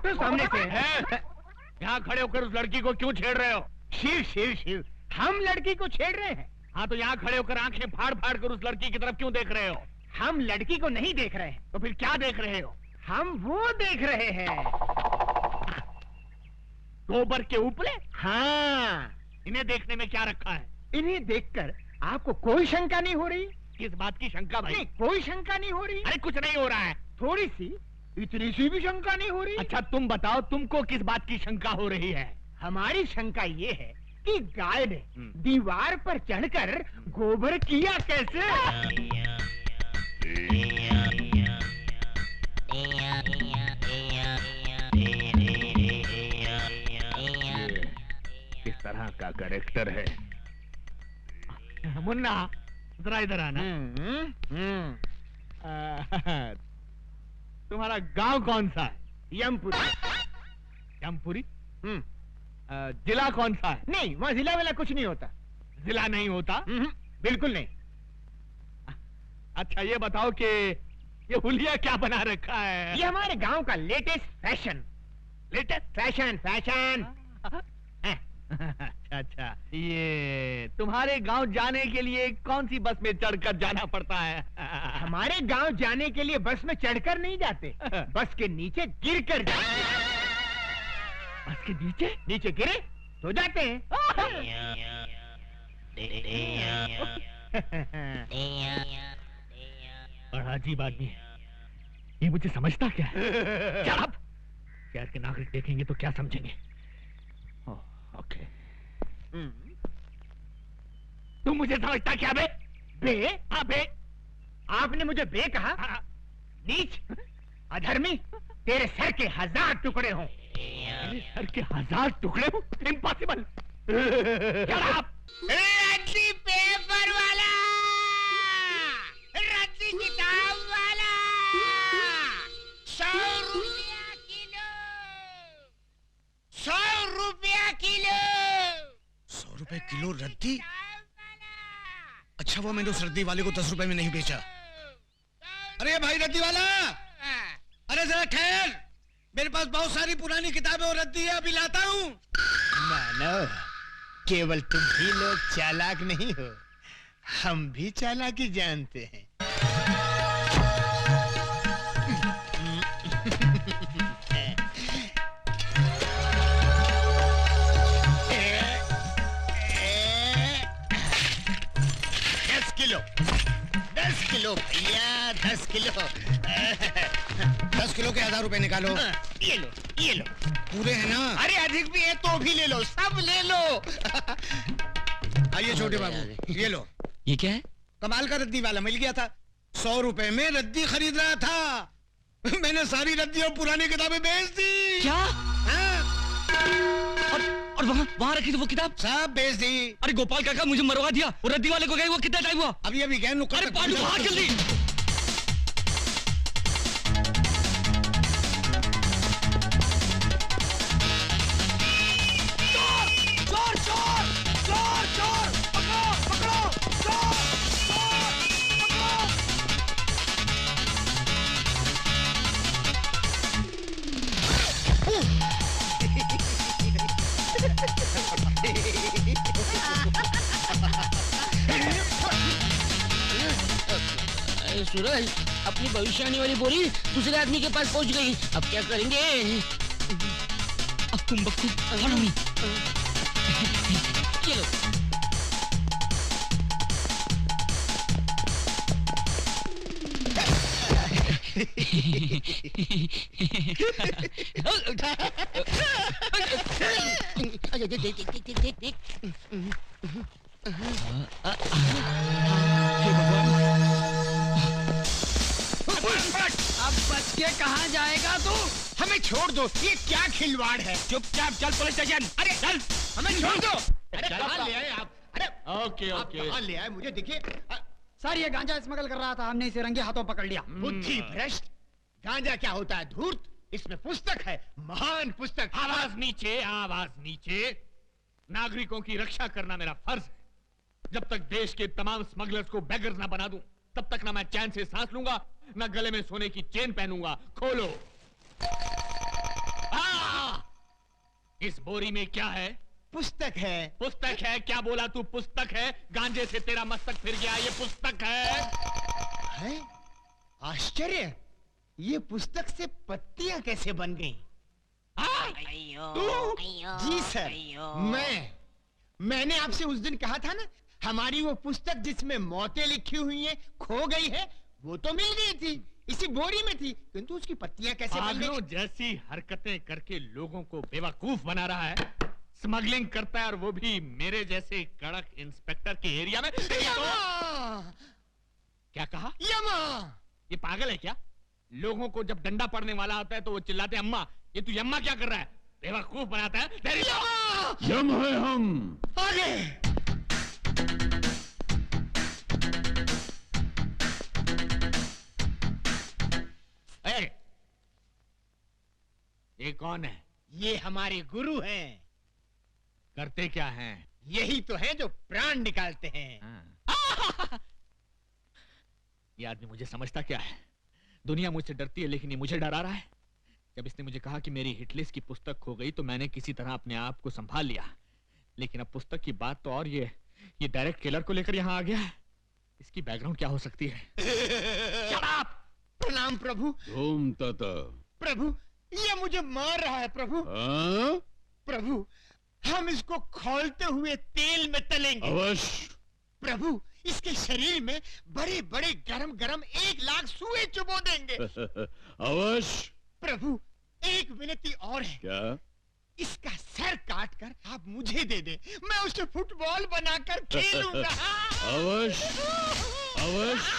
हटो सामने से। यहाँ खड़े होकर उस लड़की को क्यों छेड़ रहे हो? शिव शिव शिव, हम लड़की को छेड़ रहे हैं। हाँ तो यहाँ खड़े होकर आंखें फाड़ फाड़ कर उस लड़की की तरफ क्यों देख रहे हो? हम लड़की को नहीं देख रहे हैं। तो फिर क्या देख रहे हो? हम वो देख रहे हैं, गोबर के उपले। हाँ, इन्हें देखने में क्या रखा है? इन्हें देखकर आपको कोई शंका नहीं हो रही? किस बात की शंका भाई? नहीं, कोई शंका नहीं हो रही। अरे कुछ नहीं हो रहा है। थोड़ी सी, इतनी सी भी शंका नहीं हो रही। अच्छा तुम बताओ, तुमको किस बात की शंका हो रही है? हमारी शंका ये है कि गाय ने दीवार पर चढ़कर गोबर किया कैसे? किस तरह का कैरेक्टर है? मुन्ना जरा इधर आना। तुम्हारा गांव कौन सा है? यमपुरी। यमपुरी? जिला कौन सा है? नहीं, वहाँ जिला वाला कुछ नहीं होता। जिला नहीं होता? बिल्कुल नहीं। अच्छा ये बताओ कि ये हुलिया क्या बना रखा है? ये हमारे गांव का latest fashion. Latest fashion fashion. अच्छा, ये तुम्हारे गांव जाने के लिए कौन सी बस में चढ़कर जाना पड़ता है? हमारे गांव जाने के लिए बस में चढ़कर नहीं जाते, बस के नीचे गिर कर जाते। बस के नीचे? नीचे गिरे तो जाते हैं। बड़ा अजीब आदमी है ये, मुझे समझता क्या है? शहर के नागरिक देखेंगे तो क्या समझेंगे? ओके। तुम मुझे समझता क्या बे? बे? हाँ बे। आपने मुझे बे कहा? नीच, अधर्मी, तेरे सर के 1000 टुकड़े हों। मेरे सर के 1000 टुकड़े हों? इम्पॉसिबल। रद्दी पेपर वाला, रद्दी किताब वाला, 100 रुपया किलो, 100 रुपया किलो। 100 रुपए किलो रद्दी? अच्छा वो मैंने उस रद्दी वाले को 10 रुपए में नहीं बेचा। अरे भाई रद्दी वाला, अरे जरा ठहर, मेरे पास बहुत सारी पुरानी किताबें और रद्दी है, अभी लाता हूँ। मानो केवल तुम ही लोग चालाक नहीं हो, हम भी चालाकी जानते हैं। दस किलो भैया, 10 किलो। 10 किलो के 1000 रुपए निकालो। ये लो, ये लो। पूरे हैं ना? अरे अधिक भी है तो भी ले लो, सब ले लो। आइए छोटे बाबू, ये लो। ये क्या है? कमाल का रद्दी वाला मिल गया था, 100 रुपए में रद्दी खरीद रहा था। मैंने सारी रद्दी और पुरानी किताबें बेच दी। क्या? और वहाँ रखी थी वो किताब? सब बेच दी। अरे गोपाल काका मुझे मरवा दिया, और रद्दी वाले को गए वो कितना टाइम हुआ? अभी गए नुक्कड़। अरे पांडु भाग जल्दी। चोर चोर चोर चोर, पकड़ो पकड़ो, चोर चोर सूरज, अपनी भविष्यवाणी वाली बोरी दूसरे आदमी के पास पहुंच गई, अब क्या करेंगे? अब तुम बक्कू फॉलो मी। चलो। अब बच के कहाँ जाएगा तू? हमें छोड़ दो, ये क्या खिलवाड़ है? चुपचाप चल पुलिस स्टेशन। अरे चल, हमें छोड़ दो। अरे चल, कहाँ ले आए आप? अरे ओके आप ओके। कहाँ ले आए मुझे दिखिए। सर ये गांजा स्मगल कर रहा था, हमने इसे रंगे हाथों पकड़ लिया। बुद्धि भ्रष्ट, गांजा क्या होता है? धूर्त, इसमें पुस्तक है, महान पुस्तक। आवाज नीचे, आवाज नीचे। नागरिकों की रक्षा करना मेरा फर्ज है। जब तक देश के तमाम स्मगलर्स को बेगर्स ना बना दूं, तब तक ना मैं चैन से सांस लूंगा, ना गले में सोने की चेन पहनूंगा। खोलो। इस बोरी में क्या है? पुस्तक है। पुस्तक है? क्या बोला तू? पुस्तक है? गांजे से तेरा मस्तक फिर गया, ये पुस्तक है? है? आश्चर्य, ये पुस्तक से पत्तियां कैसे बन गईं? तू? जी सर, मैंने आपसे उस दिन कहा था ना, हमारी वो पुस्तक जिसमें मौतें लिखी हुई हैं खो गई है, वो तो मिल गई थी, इसी बोरी में थी, किंतु उसकी पत्तियां कैसे बन गई? पागलों जैसी हरकतें करके लोगों को बेवकूफ बना रहा है, स्मगलिंग करता है, और वो भी मेरे जैसे कड़क इंस्पेक्टर के एरिया में। क्या कहा? यमा! ये पागल है क्या? लोगों को जब डंडा पड़ने वाला होता है तो वो चिल्लाते हैं अम्मा। ये तू यम्मा क्या कर रहा है? बेवकूफ बनाता है। यम है हम। आगे! ये कौन है? ये हमारे गुरु हैं। करते क्या हैं? यही तो है जो प्राण निकालते हैं। ये आदमी मुझे समझता क्या है? दुनिया मुझसे डरती है, लेकिन ये मुझे डरा रहा है। जब इसने मुझे कहा कि मेरी हिटलिस्ट की पुस्तक खो गई तो मैंने किसी तरह अपने आप को संभाल लिया, लेकिन अब पुस्तक की बात तो और ये डायरेक्ट किलर को लेकर यहाँ आ गया है। इसकी बैकग्राउंड क्या हो सकती है? प्रणाम प्रभु। धूम तता। प्रभु, ये मुझे मार रहा है प्रभु। प्रभु, हम इसको खौलते हुए तेल में तलेंगे। अवश्य। प्रभु, इसके शरीर में बड़े बड़े गरम गरम 1,00,000 सुए चुबो देंगे। अवश्य। प्रभु, एक विनती और है। क्या? इसका सर काट कर आप मुझे दे दे, मैं उसे फुटबॉल बनाकर खेलूंगा। अवश्य अवश्य।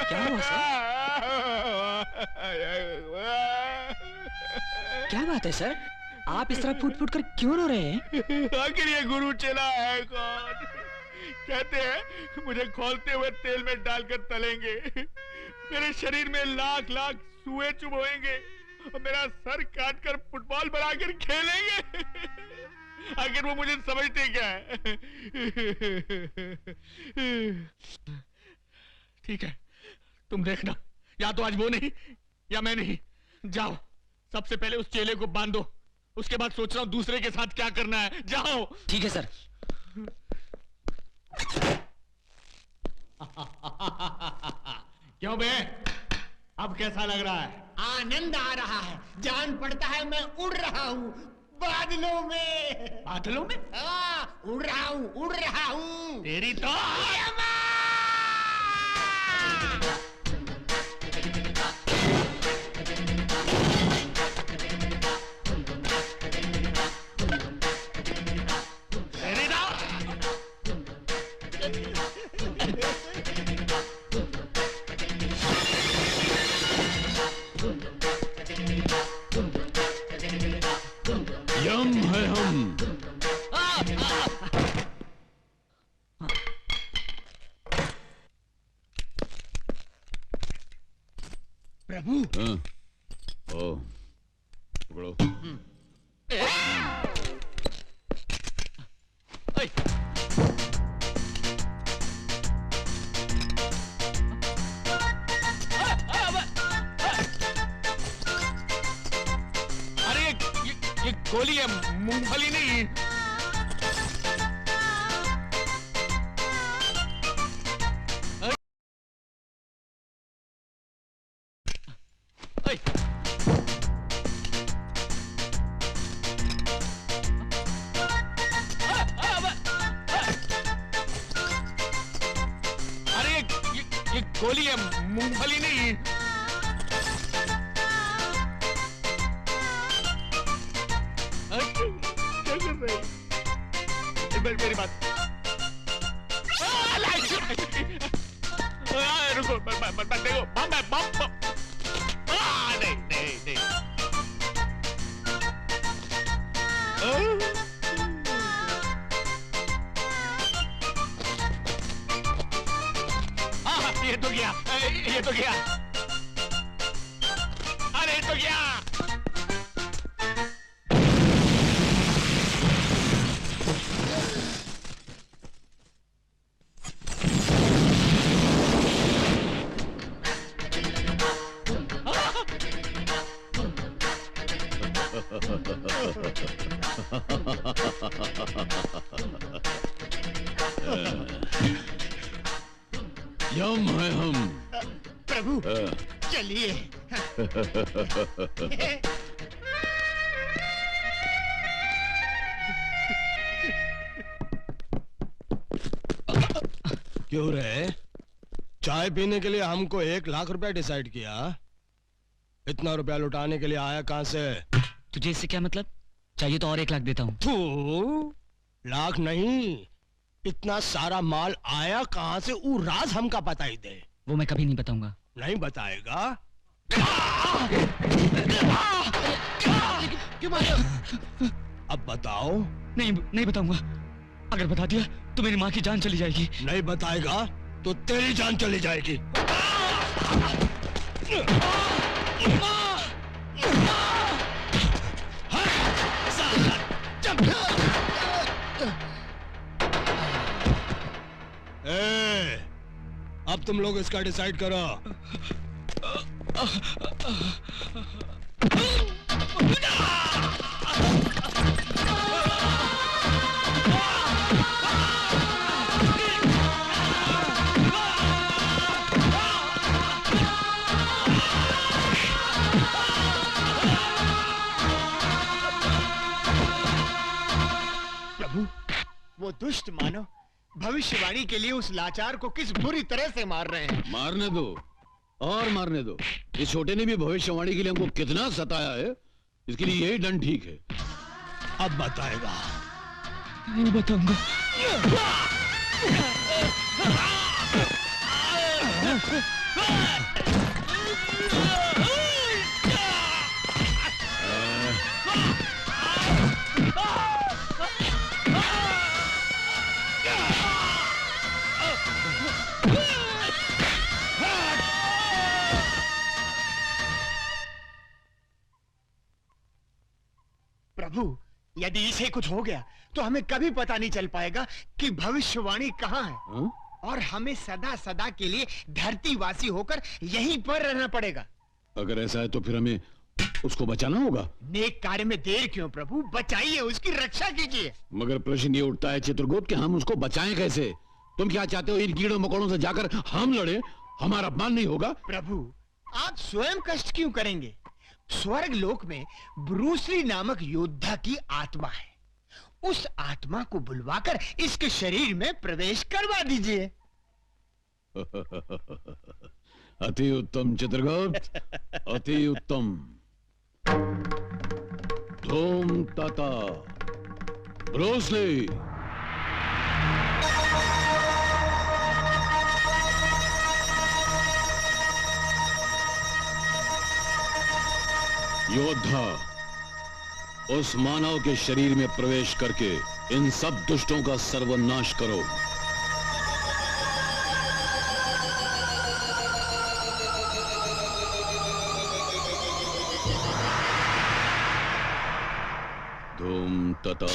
क्या हुआ सर? क्या बात है सर? आप इस तरह फूट फूट कर क्यों रो रहे हैं? आखिर ये गुरु चला है कौन? कहते हैं मुझे खौलते हुए तेल में डालकर तलेंगे, मेरे शरीर में 1,00,000 सुए चुभोएंगे और मेरा सर काट कर फुटबॉल बनाकर खेलेंगे। आखिर वो मुझे समझते क्या है? ठीक है, तुम देखना, या तो आज वो नहीं या मैं नहीं। जाओ, सबसे पहले उस चेले को बांधो, उसके बाद सोच रहा हूं दूसरे के साथ क्या करना है। जाओ। ठीक है सर। क्यों बे, अब कैसा लग रहा है? आनंद आ रहा है, जान पड़ता है मैं उड़ रहा हूँ बादलों में। बादलों में? उड़ रहा हूँ। तेरी तो यम है हम। प्रभु। ओ, पकड़ो। अरे ये गोली है, मूंगफली नहीं। अरे ये गोली है, मूंगफली नहीं। मेरी बात रुको, देखो बम है, बम। नहीं। ये तो गया, ये तो गया, अरे ये तो गया। यम है हम। प्रभु चलिए। क्यों रे? चाय पीने के लिए हमको 1 लाख रुपया डिसाइड किया। इतना रुपया लुटाने के लिए आया कहां से? तुझे इससे क्या मतलब? चाहिए तो और 1 लाख देता हूँ। थू, लाख नहीं, इतना सारा माल आया कहां से? वो राज हमका पता ही दे। वो मैं कभी नहीं बताऊंगा। नहीं बताएगा? अब बताओ। नहीं नहीं बताऊंगा। अगर बता दिया तो मेरी माँ की जान चली जाएगी। नहीं बताएगा तो तेरी जान चली जाएगी। अब तुम लोग इसका डिसाइड करो। प्रभु, वो दुष्ट मानव भविष्यवाणी के लिए उस लाचार को किस बुरी तरह से मार रहे हैं। मारने दो और मारने दो। इस छोटे ने भी भविष्यवाणी के लिए हमको कितना सताया है, इसके लिए यही दंड ठीक है। अब बताएगा। नहीं बताऊंगा। प्रभु, यदि इसे कुछ हो गया तो हमें कभी पता नहीं चल पाएगा कि भविष्यवाणी कहाँ है। हाँ? और हमें सदा सदा के लिए धरतीवासी होकर यहीं पर रहना पड़ेगा। अगर ऐसा है तो फिर हमें उसको बचाना होगा। नेक कार्य में देर क्यों प्रभु, बचाइए, उसकी रक्षा कीजिए। मगर प्रश्न ये उठता है चित्रगुप्त कि हम उसको बचाएं कैसे? तुम क्या चाहते हो, इन कीड़ों मकोड़ों से जाकर हम लड़े? हमारा अपमान नहीं होगा? प्रभु, आप स्वयं कष्ट क्यों करेंगे? स्वर्ग लोक में ब्रूसली नामक योद्धा की आत्मा है। उस आत्मा को बुलवाकर इसके शरीर में प्रवेश करवा दीजिए। अति उत्तम चित्रगुप्त, अति उत्तम। धूम तथा ब्रूसली। योद्धा, उस मानव के शरीर में प्रवेश करके इन सब दुष्टों का सर्वनाश करो। धूम तथा।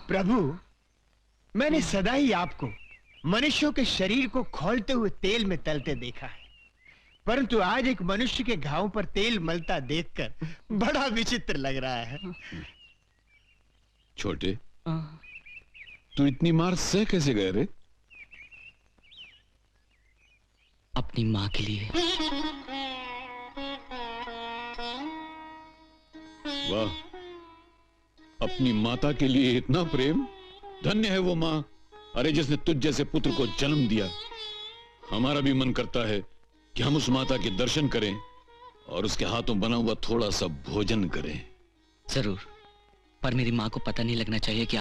प्रभु, मैंने सदा ही आपको मनुष्यों के शरीर को खोलते हुए तेल में तलते देखा है, परंतु आज एक मनुष्य के घावों पर तेल मलता देखकर बड़ा विचित्र लग रहा है। छोटे, तू इतनी मार सह कैसे गए रे? अपनी माँ के लिए। वाह, अपनी माता के लिए इतना प्रेम। धन्य है वो माँ, अरे जिसने तुझ जैसे पुत्र को जन्म दिया। हमारा भी मन करता है कि हम उस माता के दर्शन करें और उसके हाथों बना हुआ थोड़ा सा भोजन करें। जरूर, पर मेरी माँ को पता नहीं लगना चाहिए कि